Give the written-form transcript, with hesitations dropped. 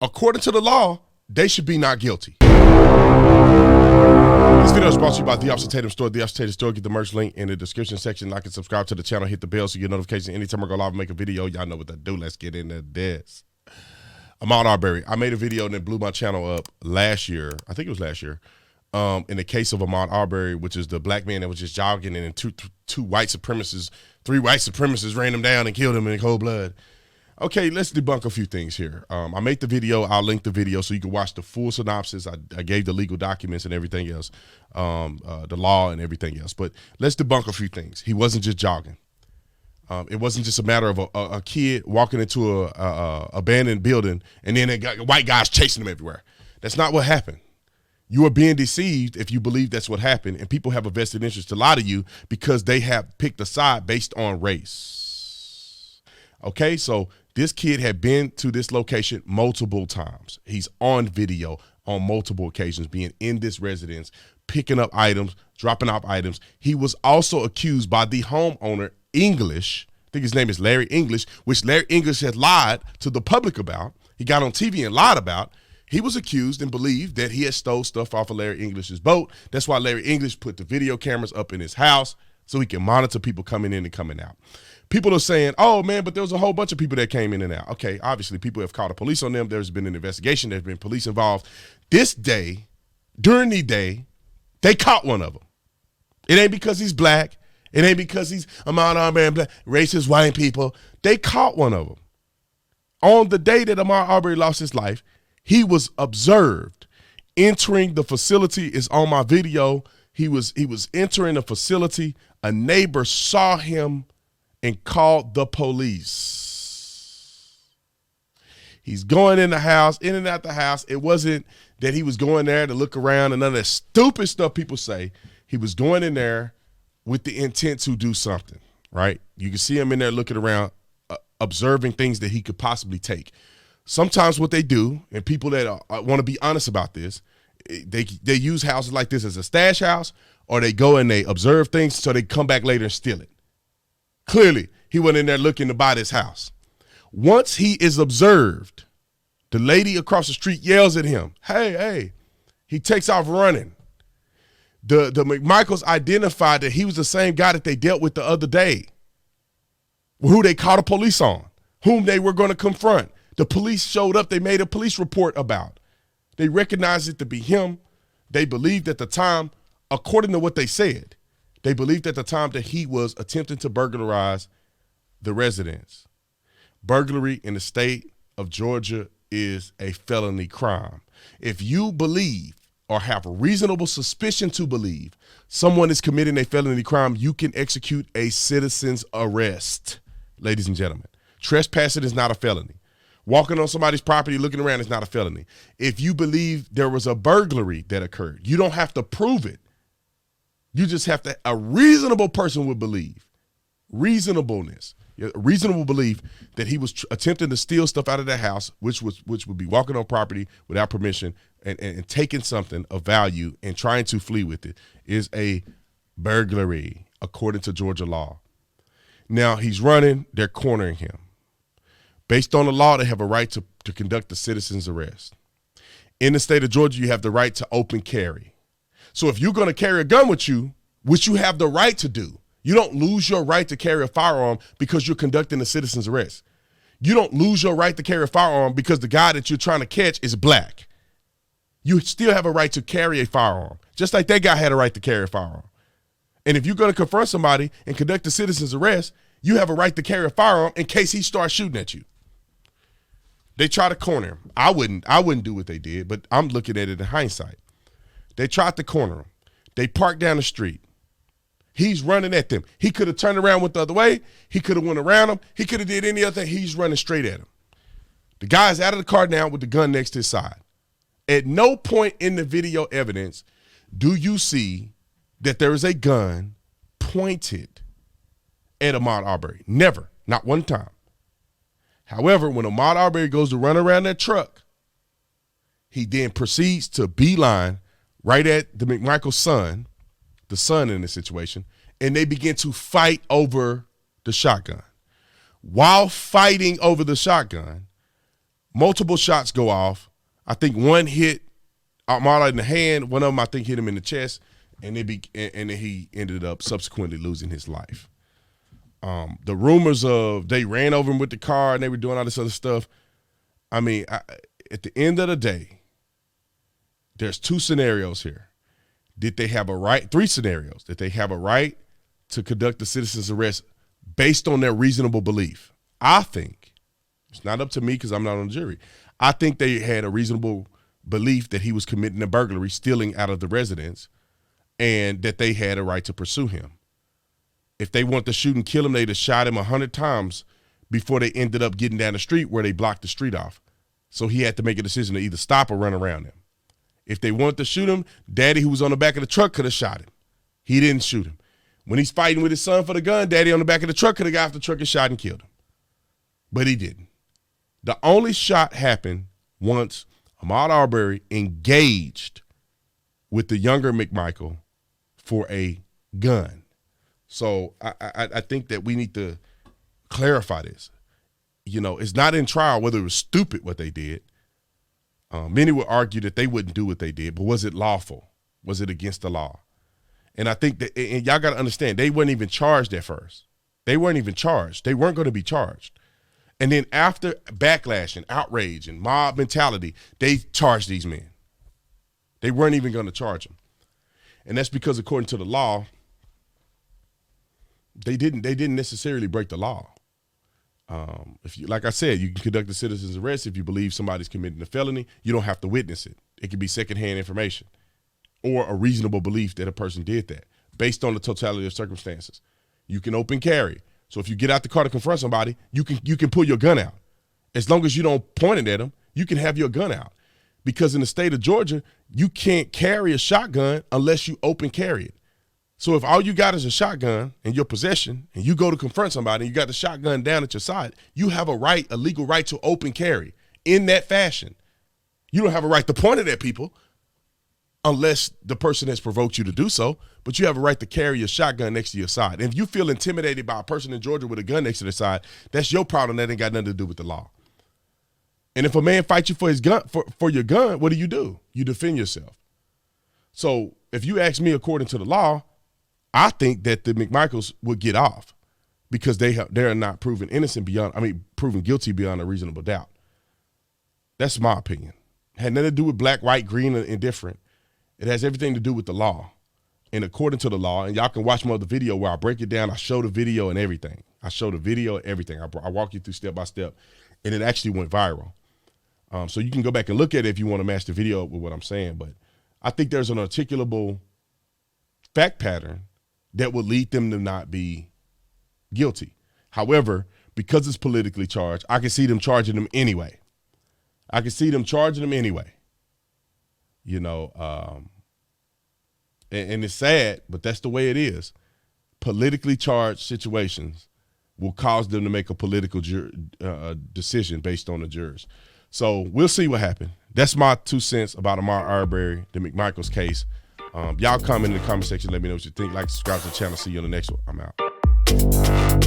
according to the law, they should be not guilty. This video is brought to you by The Officer Tatum Store. The Officer Tatum Store. Get the merch link in the description section. Like and subscribe to the channel. Hit the bell so you get notifications anytime I go live and make a video. Y'all know what to do. Let's get into this. Ahmaud Arbery. I made a video and it blew my channel up last year. I think it was last year. In the case of Ahmaud Arbery, which is the black man that was just jogging and three white supremacists ran him down and killed him in cold blood. Okay, let's debunk a few things here. I made the video. I'll link the video so you can watch the full synopsis. I gave the legal documents and everything else, the law and everything else. But let's debunk a few things. He wasn't just jogging. It wasn't just a matter of a kid walking into a abandoned building and then they got white guys chasing him everywhere. That's not what happened. You are being deceived if you believe that's what happened, and people have a vested interest to lie to you because they have picked a side based on race. Okay, so this kid had been to this location multiple times. He's on video on multiple occasions, being in this residence, picking up items, dropping off items. He was also accused by the homeowner, English, I think his name is Larry English, which Larry English had lied to the public about. He got on TV and lied about. He was accused and believed that he had stole stuff off of Larry English's boat. That's why Larry English put the video cameras up in his house so he can monitor people coming in and coming out. People are saying, oh, man, but there was a whole bunch of people that came in and out. Okay, obviously people have called the police on them. There's been an investigation. There's been police involved. This day, during the day, they caught one of them. It ain't because he's black. It ain't because he's Ahmaud Arbery and black, racist white people. They caught one of them. On the day that Ahmaud Arbery lost his life, he was observed entering the facility. Is on my video. He was entering the facility. A neighbor saw him and called the police. He's going in the house, in and out the house. It wasn't that he was going there to look around and none of that stupid stuff people say. He was going in there with the intent to do something, right? You can see him in there looking around, observing things that he could possibly take. Sometimes what they do, and people that want to be honest about this, they use houses like this as a stash house, or they go and they observe things so they come back later and steal it. Clearly, he went in there looking to buy this house. Once he is observed, the lady across the street yells at him, hey, hey. He takes off running. The McMichaels identified that he was the same guy that they dealt with the other day, who they called the police on, whom they were going to confront. The police showed up. They made a police report about. They recognized it to be him. They believed at the time, according to what they said, they believed at the time that he was attempting to burglarize the residence. Burglary in the state of Georgia is a felony crime. If you believe or have reasonable suspicion to believe someone is committing a felony crime, you can execute a citizen's arrest, ladies and gentlemen. Trespassing is not a felony. Walking on somebody's property, looking around is not a felony. If you believe there was a burglary that occurred, you don't have to prove it. You just have to, a reasonable person would believe, reasonableness, a reasonable belief that he was attempting to steal stuff out of that house, which would be walking on property without permission and taking something of value and trying to flee with it, is a burglary according to Georgia law. Now he's running, they're cornering him. Based on the law, they have a right to conduct a citizen's arrest. In the state of Georgia, you have the right to open carry. So if you're going to carry a gun with you, which you have the right to do, you don't lose your right to carry a firearm because you're conducting a citizen's arrest. You don't lose your right to carry a firearm because the guy that you're trying to catch is black. You still have a right to carry a firearm, just like that guy had a right to carry a firearm. And if you're going to confront somebody and conduct a citizen's arrest, you have a right to carry a firearm in case he starts shooting at you. They try to corner him. I wouldn't do what they did, but I'm looking at it in hindsight. They tried to corner him. They parked down the street. He's running at them. He could have turned around, went the other way. He could have went around him. He could have did any other thing. He's running straight at him. The guy's out of the car now with the gun next to his side. At no point in the video evidence do you see that there is a gun pointed at Ahmaud Arbery. Never. Not one time. However, when Ahmaud Arbery goes to run around that truck, he then proceeds to beeline right at the McMichael's son, the son in this situation, and they begin to fight over the shotgun. While fighting over the shotgun, Multiple shots go off. I think one hit Ahmaud in the hand. One of them, I think, hit him in the chest, and then he ended up subsequently losing his life. The rumors of they ran over him with the car and they were doing all this other stuff. I mean, at the end of the day, there's two scenarios here. Did they have a right? Three scenarios. Did they have a right to conduct a citizen's arrest based on their reasonable belief? I think, it's not up to me because I'm not on the jury, I think they had a reasonable belief that he was committing a burglary, stealing out of the residence, and that they had a right to pursue him. If they wanted to shoot and kill him, they'd have shot him 100 times before they ended up getting down the street where they blocked the street off. So he had to make a decision to either stop or run around him. If they wanted to shoot him, Daddy, who was on the back of the truck, could have shot him. He didn't shoot him. When he's fighting with his son for the gun, Daddy on the back of the truck could have got off the truck and shot and killed him. But he didn't. The only shot happened once Ahmaud Arbery engaged with the younger McMichael for a gun. So I think that we need to clarify this. You know, it's not in trial whether it was stupid what they did. Many would argue that they wouldn't do what they did, but was it lawful? Was it against the law? And I think that, and y'all got to understand, they weren't even charged at first. They weren't even charged. They weren't going to be charged. And then after backlash and outrage and mob mentality, they charged these men. They weren't even going to charge them. And that's because according to the law, they didn't necessarily break the law. If you, like I said, you can conduct a citizen's arrest if you believe somebody's committing a felony. You don't have to witness it. It can be secondhand information or a reasonable belief that a person did that based on the totality of circumstances. You can open carry. So if you get out the car to confront somebody, you can pull your gun out. As long as you don't point it at them, you can have your gun out. Because in the state of Georgia, you can't carry a shotgun unless you open carry it. So if all you got is a shotgun in your possession and you go to confront somebody and you got the shotgun down at your side, you have a legal right to open carry in that fashion. You don't have a right to point it at people unless the person has provoked you to do so, but you have a right to carry your shotgun next to your side. And if you feel intimidated by a person in Georgia with a gun next to their side, that's your problem. That ain't got nothing to do with the law. And if a man fights you for his gun, for your gun, what do? You defend yourself. So if you ask me, according to the law, I think that the McMichaels would get off because they're not proven proven guilty beyond a reasonable doubt. That's my opinion. Had nothing to do with black, white, green, or indifferent. It has everything to do with the law. And according to the law, and y'all can watch my other video where I break it down, I show the video and everything. I walk you through step by step, and it actually went viral. So you can go back and look at it if you want to match the video with what I'm saying. But I think there's an articulable fact pattern that would lead them to not be guilty. However, because it's politically charged, I can see them charging them anyway. You know, and it's sad, but that's the way it is. Politically charged situations will cause them to make a political decision based on the jurors. So we'll see what happens. That's my 2 cents about Ahmaud Arbery, the McMichaels case. Y'all comment in the comment section. Let me know what you think. Like, subscribe to the channel. See you on the next one. I'm out.